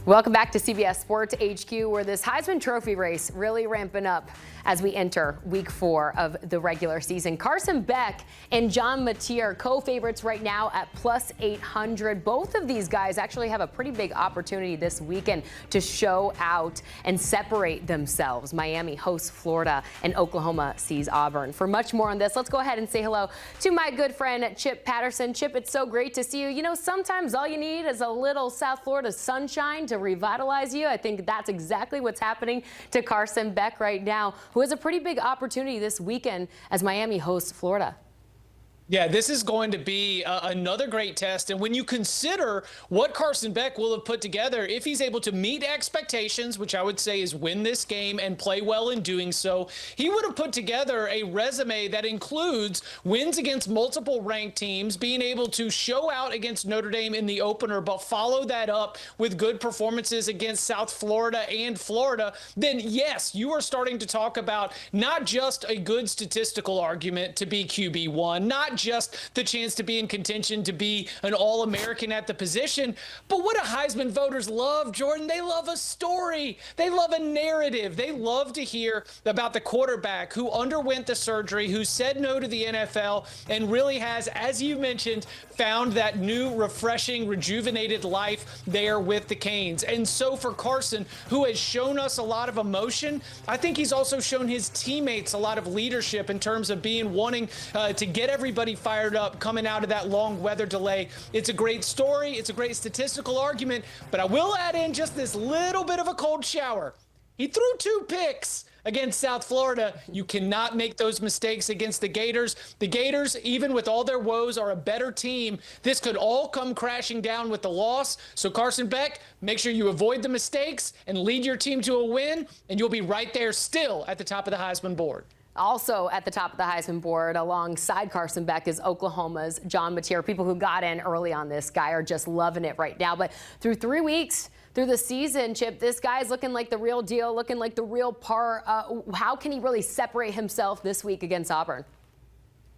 Welcome back to CBS Sports HQ, where this Heisman Trophy race really ramping up as we enter week 4 of the regular season. Carson Beck and Dampier, co-favorites right now at plus 800. Both of these guys actually have a pretty big opportunity this weekend to show out and separate themselves. Miami hosts Florida and Oklahoma sees Auburn. For much more on this, let's go ahead and say hello to my good friend Chip Patterson. Chip, it's so great to see you. You know, sometimes all you need is a little South Florida sunshine to revitalize you. I think that's exactly what's happening to Carson Beck right now, who has a pretty big opportunity this weekend as Miami hosts Florida. Yeah, this is going to be another great test. And when you consider what Carson Beck will have put together, if he's able to meet expectations, which I would say is win this game and play well in doing so, he would have put together a resume that includes wins against multiple ranked teams, being able to show out against Notre Dame in the opener, but follow that up with good performances against South Florida and Florida. Then, yes, you are starting to talk about not just a good statistical argument to be QB1, not just the chance to be in contention to be an All-American at the position, but what do Heisman voters love, Jordan? They love a story. They love a narrative. They love to hear about the quarterback who underwent the surgery, who said no to the NFL, and really has, as you mentioned, found that new, refreshing, rejuvenated life there with the Canes. And so for Carson, who has shown us a lot of emotion, I think he's also shown his teammates a lot of leadership in terms of wanting to get everybody fired up coming out of that long weather delay. It's a great story. It's a great statistical argument, but I will add in just this little bit of a cold shower. He threw 2 picks against South Florida. You cannot make those mistakes against the Gators. The Gators, even with all their woes, are a better team. This could all come crashing down with the loss. So Carson Beck, make sure you avoid the mistakes and lead your team to a win, and you'll be right there still at the top of the Heisman board. Also at the top of the Heisman board alongside Carson Beck is Oklahoma's Dampier. People who got in early on this guy are just loving it right now. But through 3 weeks, through the season, Chip, this guy's looking like the real deal, looking like the real part. How can he really separate himself this week against Auburn?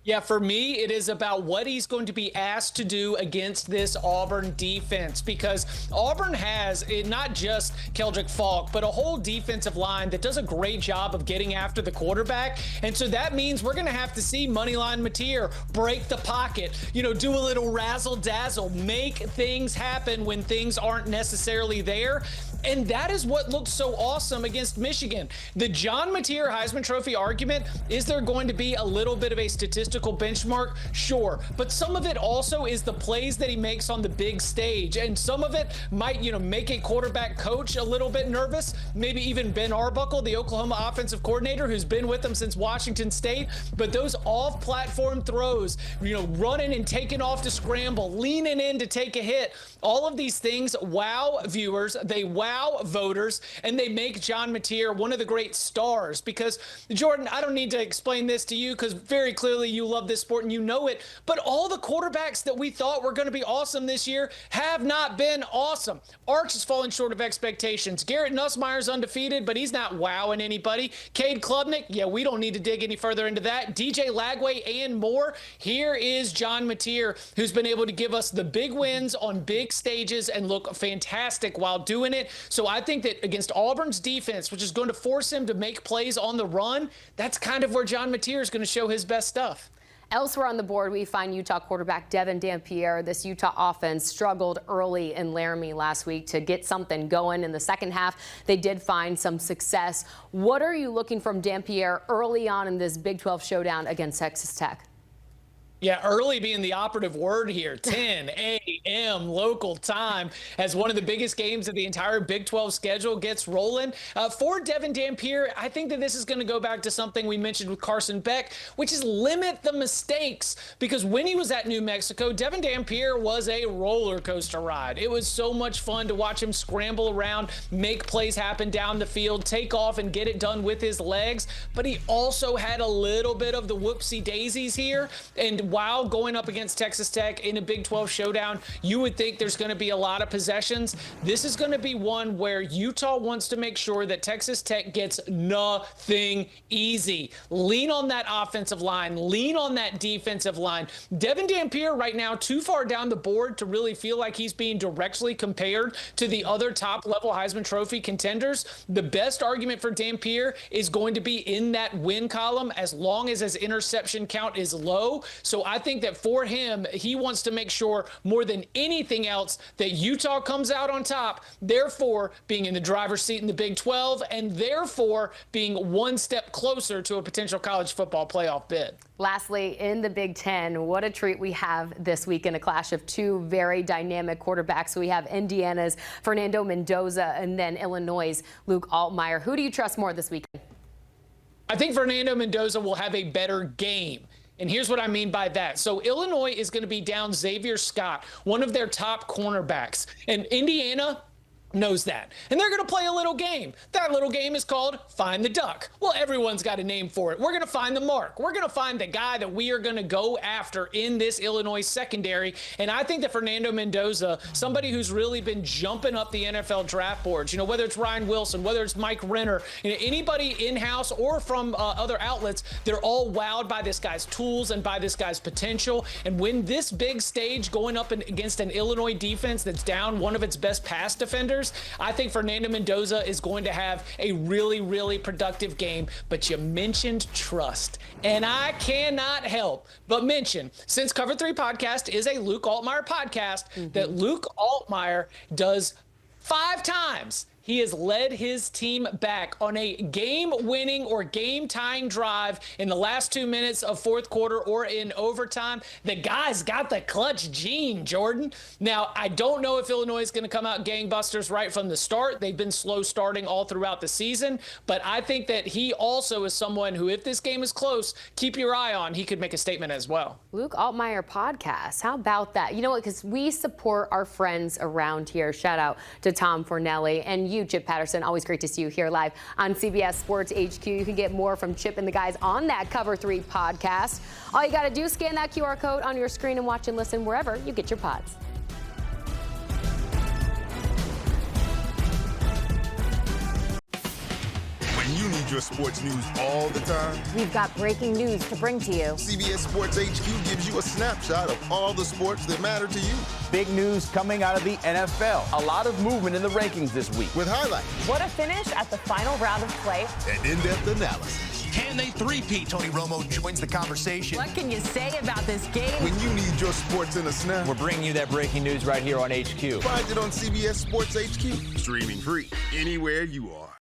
Yeah, for me, it is about what he's going to be asked to do against this Auburn defense, because Auburn has not just Keldrick Falk, but a whole defensive line that does a great job of getting after the quarterback. And so that means we're going to have to see Moneyline Mateer break the pocket, do a little razzle dazzle, make things happen when things aren't necessarily there. And that is what looked so awesome against Michigan. The John Mateer Heisman Trophy argument, is there going to be a little bit of a statistical benchmark? Sure. But some of it also is the plays that he makes on the big stage. And some of it might, make a quarterback coach a little bit nervous. Maybe even Ben Arbuckle, the Oklahoma offensive coordinator, who's been with them since Washington State. But those off-platform throws, running and taking off to scramble, leaning in to take a hit, all of these things wow viewers. They wow voters, and they make John Mateer one of the great stars. Because, Jordan, I don't need to explain this to you because very clearly you love this sport and you know it, but all the quarterbacks that we thought were going to be awesome this year have not been awesome. Arch has fallen short of expectations. Garrett Nussmeier's undefeated, but he's not wowing anybody. Cade Klubnik, yeah, we don't need to dig any further into that. DJ Lagway and more. Here is John Mateer, who's been able to give us the big wins on big stages and look fantastic while doing it. So I think that against Auburn's defense, which is going to force him to make plays on the run, that's kind of where John Mateer is going to show his best stuff. Elsewhere on the board, we find Utah quarterback Devin Dampier. This Utah offense struggled early in Laramie last week to get something going. In the second half, they did find some success. What are you looking from Dampier early on in this Big 12 showdown against Texas Tech? Yeah, early being the operative word here. 10 a.m. local time as one of the biggest games of the entire Big 12 schedule gets rolling. For Devin Dampier, I think that this is going to go back to something we mentioned with Carson Beck, which is limit the mistakes. Because when he was at New Mexico, Devin Dampier was a roller coaster ride. It was so much fun to watch him scramble around, make plays happen down the field, take off and get it done with his legs. But he also had a little bit of the whoopsie daisies here. And while going up against Texas Tech in a Big 12 showdown, you would think there's going to be a lot of possessions. This is going to be one where Utah wants to make sure that Texas Tech gets nothing easy. Lean on that offensive line. Lean on that defensive line. Devin Dampier right now too far down the board to really feel like he's being directly compared to the other top-level Heisman Trophy contenders. The best argument for Dampier is going to be in that win column as long as his interception count is low. So I think that for him, he wants to make sure more than anything else that Utah comes out on top, therefore being in the driver's seat in the Big 12 and therefore being one step closer to a potential college football playoff bid. Lastly, in the Big Ten, what a treat we have this week in a clash of two very dynamic quarterbacks. We have Indiana's Fernando Mendoza and then Illinois' Luke Altmaier. Who do you trust more this weekend? I think Fernando Mendoza will have a better game. And here's what I mean by that. So Illinois is going to be down Xavier Scott, one of their top cornerbacks. And Indiana knows that. And they're going to play a little game. That little game is called Find the Duck. Well, everyone's got a name for it. We're going to find the mark. We're going to find the guy that we are going to go after in this Illinois secondary. And I think that Fernando Mendoza, somebody who's really been jumping up the NFL draft boards, whether it's Ryan Wilson, whether it's Mike Renner, anybody in-house or from other outlets, they're all wowed by this guy's tools and by this guy's potential. And when this big stage going up against an Illinois defense that's down one of its best pass defenders, I think Fernando Mendoza is going to have a really, really productive game. But you mentioned trust, and I cannot help but mention, since Cover 3 Podcast is a Luke Altmaier podcast, that Luke Altmaier does 5 times he has led his team back on a game-winning or game-tying drive in the last 2 minutes of fourth quarter or in overtime. The guy's got the clutch gene, Jordan. Now, I don't know if Illinois is going to come out gangbusters right from the start. They've been slow starting all throughout the season. But I think that he also is someone who, if this game is close, keep your eye on. He could make a statement as well. Luke Altmaier podcast. How about that? You know what? Because we support our friends around here. Shout out to Tom Fornelli and you, Chip Patterson. Always great to see you here live on CBS Sports HQ. You can get more from Chip and the guys on that Cover 3 podcast. All you got to do is scan that QR code on your screen and watch and listen wherever you get your pods. When you need your sports news all the time, we've got breaking news to bring to you. CBS Sports HQ gives you a snapshot of all the sports that matter to you. Big news coming out of the NFL. A lot of movement in the rankings this week. With highlights. What a finish at the final round of play. And in-depth analysis. Can they three-peat? Tony Romo joins the conversation. What can you say about this game? When you need your sports in a snap, we're bringing you that breaking news right here on HQ. Find it on CBS Sports HQ. Streaming free anywhere you are.